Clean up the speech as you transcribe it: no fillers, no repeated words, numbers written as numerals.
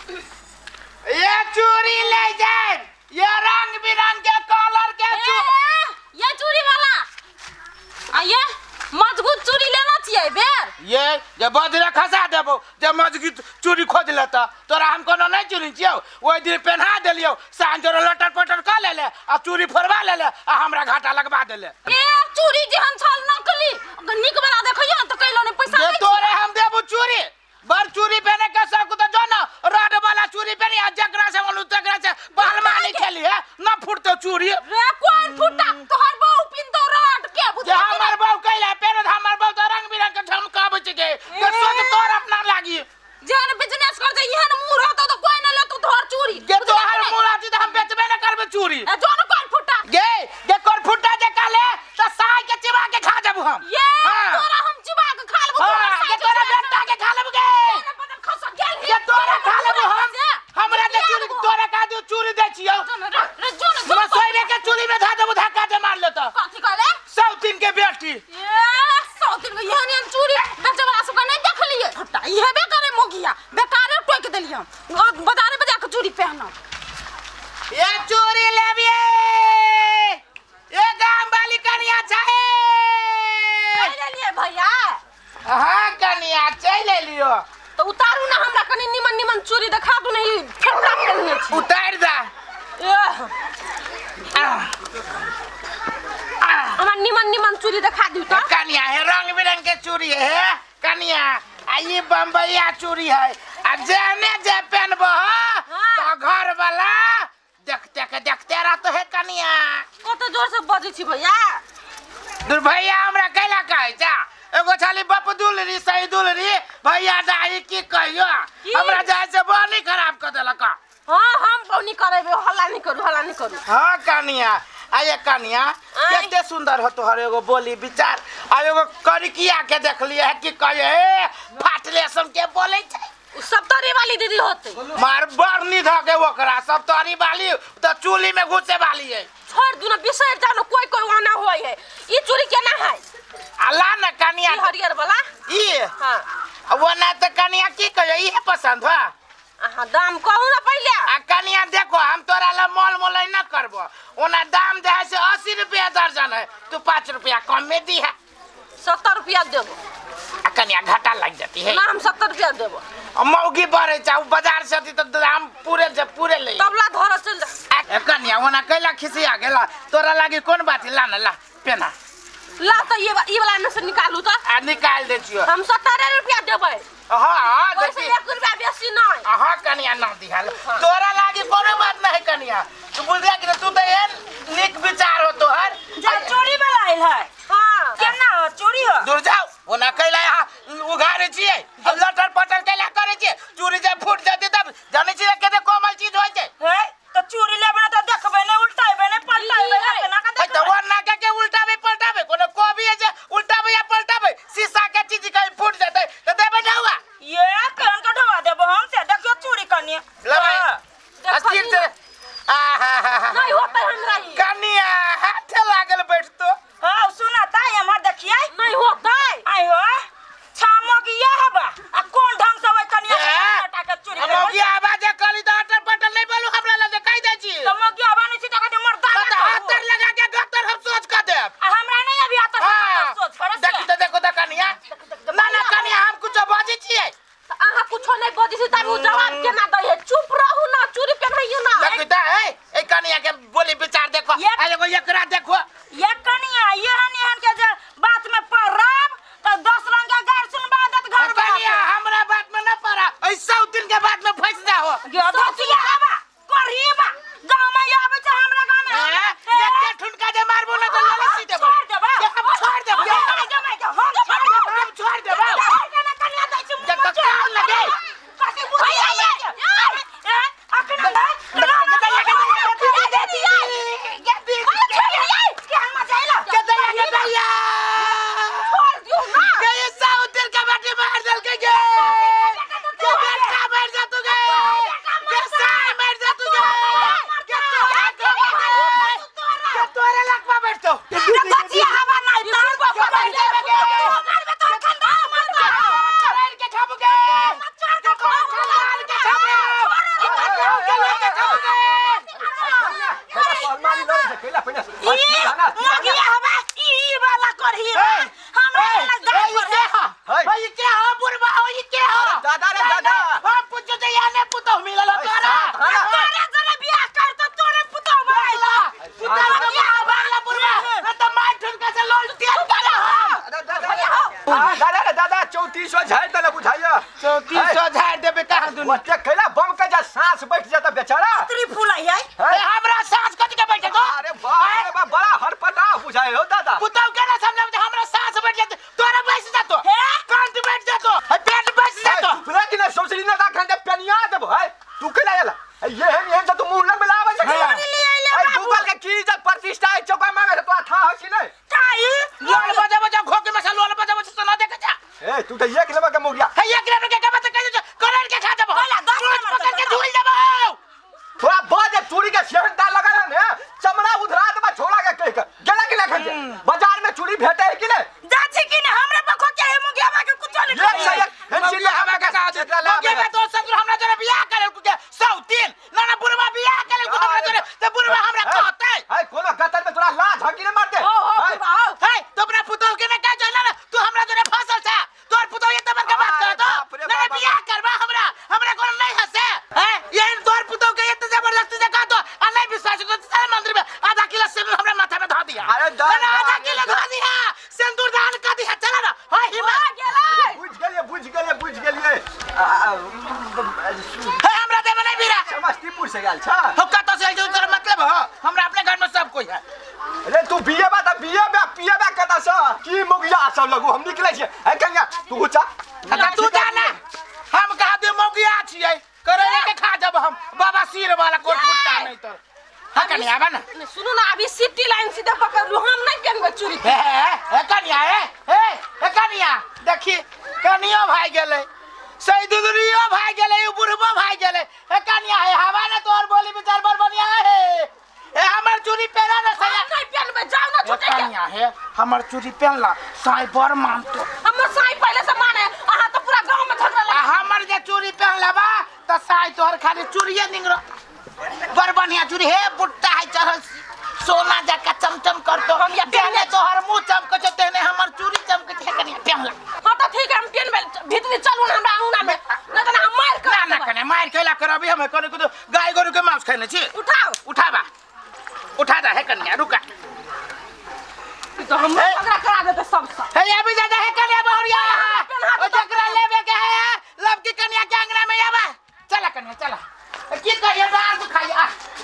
ये चूड़ी ले जाए, ये रंग बिरंग के कलर के ये चूड़ी वाला ये मजबूत चूड़ी लेना चाहिए बेर ये बजरे खसा देबो जब मजबूत चूड़ी खोज लेता तोरा हम कोनो नहीं चूड़ी छियो ओइ दिन पहना देलियो सांझ रे लटर पटर का ले आ चूड़ी फोड़वा ले आ हमरा घाटा लगवा देले ए चूड़ी जेहन छल नकली निक बना देखियो त कैलो ने पैसा ये तोरे हम देबो चूड़ी बर चूड़ी पहने के सब तो जो ना रड वाला चूड़ी पहनी आ जकरा से बोलू तकरा से बहलमानी खेली है ना फुटतो चूड़ी रे कौन फुटा तोहर बहू पिंतो रड के बुझ हमर बहू कैला पेरे हमर बहू तो रंग बिरंग के झमकाबे छै के सोच तोर अपना लागी जेहन बिजनेस कर दे एहन मुंह रहतो तो कोई न लेतो तोहर चूड़ी के तोहर मुंह आती त हम बेचबे न करबे चूड़ी ए जोन कौन फुटा गे कोन फुटा जे काले त साई के चिबा के खा देबू हम ये तोरा हम चिबा के खा लेबो के तोरा बेटा के खा लेबू गे ये तोरा खा लेबू हम हमरा के चूड़ी तोरा का दू चूड़ी दे छियो रे जोन सोइबे के चूड़ी में धा देबू धक्का दे मार ले त कथि कहले सौतीन के बेटी ए सौतीन के एहन चूड़ी बेचवाला सब नहीं देख लिए फुटा इहे बे करे मोगिया बेकारे टोक देलियम बाजारे बजा के चूड़ी पहनम ये चूड़ी लेबिए ये गाम वाली कनिया चाहे ले लिए भैया हां कनिया चले लियो तो उतारू ना हमरा कनी निमन निमन चूड़ी देखा दू नहीं ठंडा पहनने छी उतार दा हमरा निमन निमन चूड़ी देखा दू तो कनिया है रंग बिरंग के चूड़ी है कनिया आ ये बम्बईया चूड़ी है आ जेने जे पहनबो तो घर वाला देखते रहतो है कनिया कत जोर से बजै छी भैया दूर भैया हमरा कैला कहै जा एगो छाली बाप दुलरी सही दुलरी भैया दाई की कहियो हमरा जाय से बानी खराब कर देलक हां हम बौनी करेबे हल्ला नहीं करू हां कनिया आये कनिया केते सुंदर हो तोहर एगो बोली विचार आ एगो करिकिया के देख लिए है कि कहे फाटले सम के बोलै छै सब तोरी वाली दीदी होते मार बरनी ध के ओकरा सब तोरी वाली त चूली में घुसे वाली है छोड़ दू ना बिसर जानो कोई वाना होय है ई चूड़ी केना है अल्लाह न कनिया ई हरियर वाला ई हां वो ना त कनिया की कहे ई पसंद है हां दाम कहू ना पहले आ कनिया देखो हम तोरा ला मोल न करबो ओना दाम दे से 80 रुपया दर्जन है तू 5 रुपया कम में दी है 70 रुपया देबो आ कनिया घाटा लग जाती है ना हम 70 रुपया देबो मौगी बढ़े चाहे बाजार से तो दाम पूरे ले तबला धर चल जा कनिया ओना कैला खिसिया गेला तोरा लागी कोन बात ला न ला पेना ला तो ये वाला में से निकालू तो आ निकाल दे छियो हम 70 रुपया देबै हां वैसे 1 रुपया बेसी नहीं हां कनिया न दिहाल तोरा लागी कोनो बात नहीं कनिया तू बोल दिया कि तू तो एन निक विचार हो तोहर जे चोरी वाला आइल है हां केना हो चोरी हो दूर जाओ ओना कैला उघारे छिए लटर पटर कैला करे छिए चूड़ी जे फूट जाती तब जाने छिए केते कोमल चीज होय छै हे तो चोरी लेबे ना तो देखबे ना उल्टाबे ना पलटाबे ना केना तो वो ना के उल्टाबे पलटाबे कोनो कोबी है जे उल्टाबे या पलटाबे शीशा के चीज कहीं फूट जाते तो देबे ना हुआ ये केन का ढवा देबो हम से देखियो चोरी कनिया ले भाई अस्थिर से नहीं होता हमरा ही कनिया हाथ लागल बैठतो हां सुना ताई हमर देखिए नहीं होता आई हो छामो की ये हबा आ कोन ढंग से होय कनिया टाटा के चोरी हम की आवाज कली तो अटर पटल नहीं बोलू हमरा ला कह दे छी तुम की आवाज नहीं सीधा के मरदा हाथ लगा के गत्तर हम सोच के दे हमरा नहीं अभी आता सोच फरस देखी तो देखो त कनिया ना कनिया हम कुछ बाजी छिए आहा कुछो नहीं बजी से तब जवाब केना दई है चुप रहू ना चोरी पहनाइयो ना देखी त ए कनिया के बोली विचार देखो आ एगो एकरा देखो ये कनिया एहन के जे बात में पड़ब तो 10 रंग के गैर सुनबा देत घर में कनिया हमरा बात में ना पड़ा ऐसा दिन के बाद में फंस जा हो धोतिया हवा करहीबा गांव में आवे छ हमरा गांव में एक ठुनका जे मारबो ना तो लाली सी देबो हम छोड़ देबो हम छोड़ देबो कनिया दै छी जब काम लगे कथि बुझाइए 200 झाड़ देबे कहां दुनी ओते कैला बम के जा सांस बैठ जाता बेचारा तेरी फुलाई है ए हमरा सांस कट के बैठे तो अरे बाप रे बाप बड़ा हड़पटा बुझाए हो दादा पुतौ के ना समझ में हमरा सांस बैठ जाते तोरा बैठ जातो कांट बैठ जातो पेट बैठ जातो तू कि ना सोचली ना दा खंडे पेनिया देबो है तू कैला याला ये तो तू मुंह लग में लावे छै ए गूगल के की इज्जत प्रतिष्ठा है चौका में तो था हसी नहीं काई लोल बजा बजा खोके में लोल बजा बजा सुना देखे जा ए तू तो एक लेवा के मोगिया है एक लेवल के बात कह करोड़ के खा देबो बोला 10 पकड़ के झूल देबो थोड़ा बाद जब चूड़ी के सेंटा लगा ना चमड़ा उधरा दबा छोड़ा के कह गेला कि ना खंजे बाजार में चूड़ी भेटे है कि नहीं जा छी कि ना हमरा पखो के है मुगिया में कुछ नहीं एक से एक हेंसिलिया हमें के साथ लगे में तो ससुर हमरा जरे बियाह करे के 103 ना बुढ़वा बियाह करे को हमरा जरे तो बुढ़वा हमरा कहते है कोनो गतर में तोरा लाज हकी न मारते है तो अपना पुतौ के ना कह जाला तू हमरा जरे फसल था तोर पुतौ ये तबर के बात कर तो ना बियाह करबा हमरा कोनो नहीं हंसे है ये तोर पुतौ के इतने जबरदस्ती से कह दो आ नहीं विश्वास को सारे मंदिर में आधा किलो सिंदूर हमरा माथा में धो दिया अरे आधा किलो धो दिया सिंदूर दान कर दिया चला ना हां हिम्मत बुझ गेलिए है हमरा देबे नहीं बीरा समस्तीपुर से गेल छ हो कत से जो तोर मतलब हो हमरा अपने घर में सब कोई है अरे तू बीए बा त बीए में पीए बा कत से की मुगिया सब लगू हम निकले छी है कन्या तू हुचा तू जाना हम कहा दे मोगिया छिए करे के खा जब हम बाबा सिर वाला कोट फुटता नहीं तो हा कन्या आबा ना सुनो ना अभी सिटी लाइन सीधा पकड़ लो हम नहीं पहनबे चूड़ी ए कन्या ए कन्या देखी कन्या भाई गेले सही दुदरियो भाई गेले बुढ़बो भाई गेले ए कन्या है हवा ने तोर बोली विचार बर बनिया है ए हमर चूड़ी पहना ना सया नहीं पहनबे जाओ ना छोटे के कन्या है हमर चूड़ी पहनला साई बर मानतो हमर साई पहले से माने आहा तो पूरा गांव में झगड़ा लगा हमर जे चूड़ी पहनला बा त साई तोहर खाली चूड़िए निंगरो बर बढ़िया चूड़ी है बुट्टा है चढ़ल सोना जाका चमचम करतो हम या पहने तोहर मुंह चमक छ तेने हमर चूड़ी चमक छ कन्या पहनला हां तो ठीक है हम पहनबे भीतर चलू ना हमरा अंगना में ना तो हम मार कर ना कने मार खेला करबी हम कोनो को गाय गोरु के मांस खाने छी उठाओ उठाबा उठा दा है कन्या रुका तो हम झगड़ा करा देते सब है अभी ज्यादा है कन्या बहुरिया ओ जकरा लेबे के है लब की कन्या के अंगना में आबा चला कन्या चला की कहिए दाल खाइए